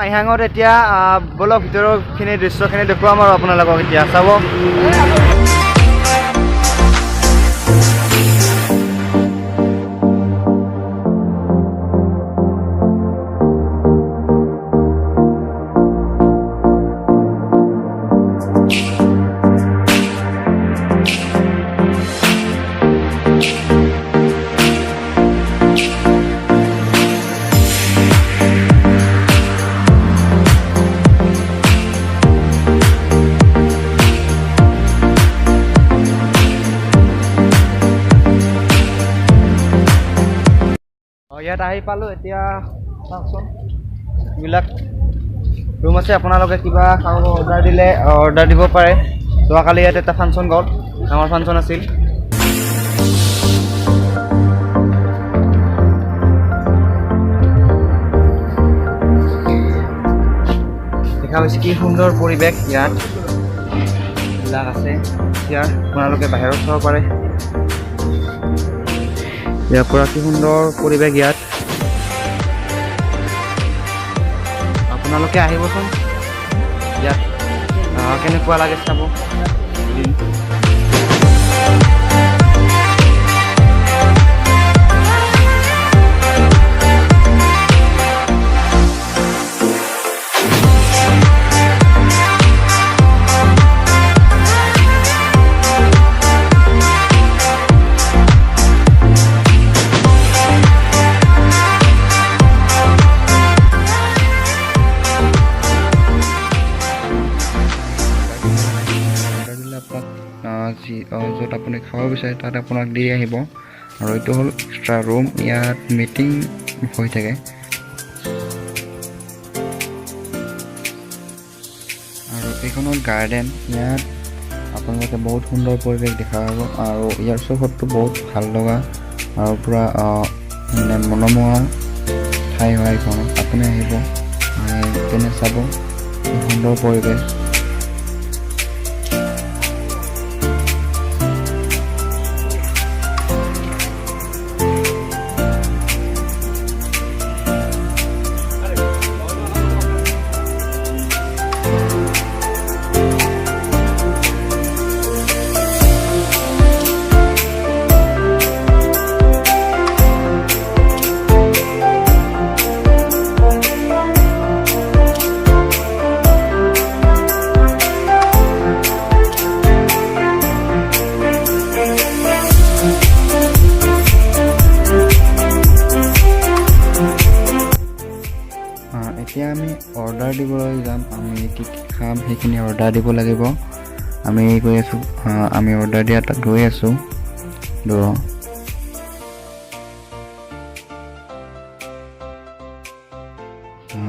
মাইহাঙত এতিয়া বলক ভিতৰৰখিনি দৃশ্যখিনি দেখুৱাম আৰু আপোনালোকক এতিয়া চাব। ইয়াত আহি পালোঁ এতিয়া চাওকচোন এইবিলাক ৰুম আছে। আপোনালোকে কিবা খাব অৰ্ডাৰ দিলে অৰ্ডাৰ দিব পাৰে। যোৱাকালি ইয়াত এটা ফাংচন গ'ল, ডাঙৰ ফাংচন আছিল। দেখা পাইছে কি সুন্দৰ পৰিৱেশ ইয়াত এইবিলাক আছে। ইয়াৰ আপোনালোকে বাহিৰত চাব পাৰে। ইয়াৰ পৰা কি সুন্দৰ পৰিৱেশ ইয়াত। আপোনালোকে আহিবচোন ইয়াত কেনেকুৱা লাগে চাব। য'ত আপুনি খাব বিচাৰে তাত আপোনাক দি আহিব। আৰু এইটো হ'ল এক্সট্ৰা ৰুম, ইয়াত মিটিং হৈ থাকে। আৰু এইখনত গাৰ্ডেন, ইয়াত আপোনালোকে বহুত সুন্দৰ পৰিৱেশ দেখা পাব। আৰু ইয়াৰ চৌহদটো বহুত ভাল লগা আৰু পূৰা মানে মনোমোহা ঠাই হয় এইখনত। আপুনি আহিব তেনে চাব কি সুন্দৰ পৰিৱেশ। এতিয়া আমি অৰ্ডাৰ দিবলৈ যাম। আমি কি কি খাম সেইখিনি অৰ্ডাৰ দিব লাগিব। আমি গৈ আছোঁ, আমি অৰ্ডাৰ দিয়া তাত গৈ আছোঁ।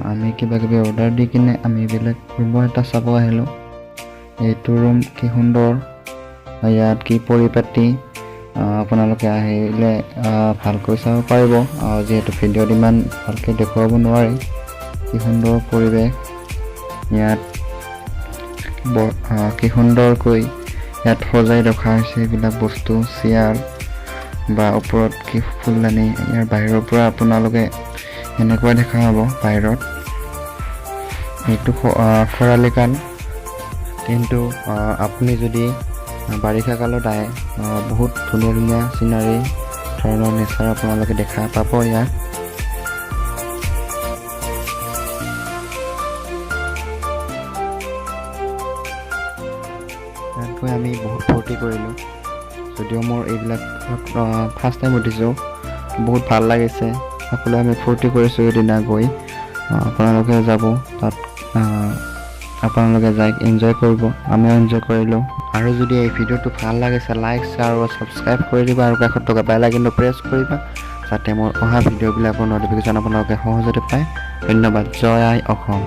আমি কিবা কিবি অৰ্ডাৰ দি কিনে আমি বেলেগ ৰুমৰ এটা চাব আহিলোঁ। এইটো ৰুম কি সুন্দৰ, ইয়াত কি পৰিপাটি আপোনালোকে আহিলে ভালকৈ চাব পাৰিব। যিহেতু ভিডিঅ'ত ইমান ভালকৈ দেখুৱাব নোৱাৰি। কি সুন্দৰ পৰিৱেশ ইয়াত, কি সুন্দৰকৈ ইয়াত সজাই ৰখা হৈছে এইবিলাক বস্তু, চেয়াৰ বা ওপৰত কি ফুলদানি। ইয়াৰ বাহিৰৰ পৰা আপোনালোকে এনেকুৱা দেখা পাব বাহিৰত। এইটো খৰালি কাল, কিন্তু আপুনি যদি বাৰিষা কালত আহে বহুত ধুনীয়া ধুনীয়া চিনাৰী ধৰণৰ নেচাৰ আপোনালোকে দেখা পাব ইয়াত। গৈ আমি বহুত ফূৰ্তি কৰিলোঁ। যদিও মোৰ এইবিলাক ফাৰ্ষ্ট টাইম উঠিছোঁ, বহুত ভাল লাগিছে। সকলোৱে আমি ফূৰ্তি কৰিছোঁ এইদিনা গৈ। আপোনালোকে যাব তাত, আপোনালোকে যাই এনজয় কৰিব। আমিও এনজয় কৰিলোঁ। আৰু যদি এই ভিডিঅ'টো ভাল লাগিছে লাইক, শ্বেয়াৰ আৰু ছাবস্ক্ৰাইব কৰি দিবা। আৰু কাষত থকা বেল আইকনটো প্ৰেছ কৰিবা যাতে মোৰ অহা ভিডিঅ'বিলাকৰ ন'টিফিকেশ্যন আপোনালোকে সহজতে পায়। ধন্যবাদ। জয় আই অসম।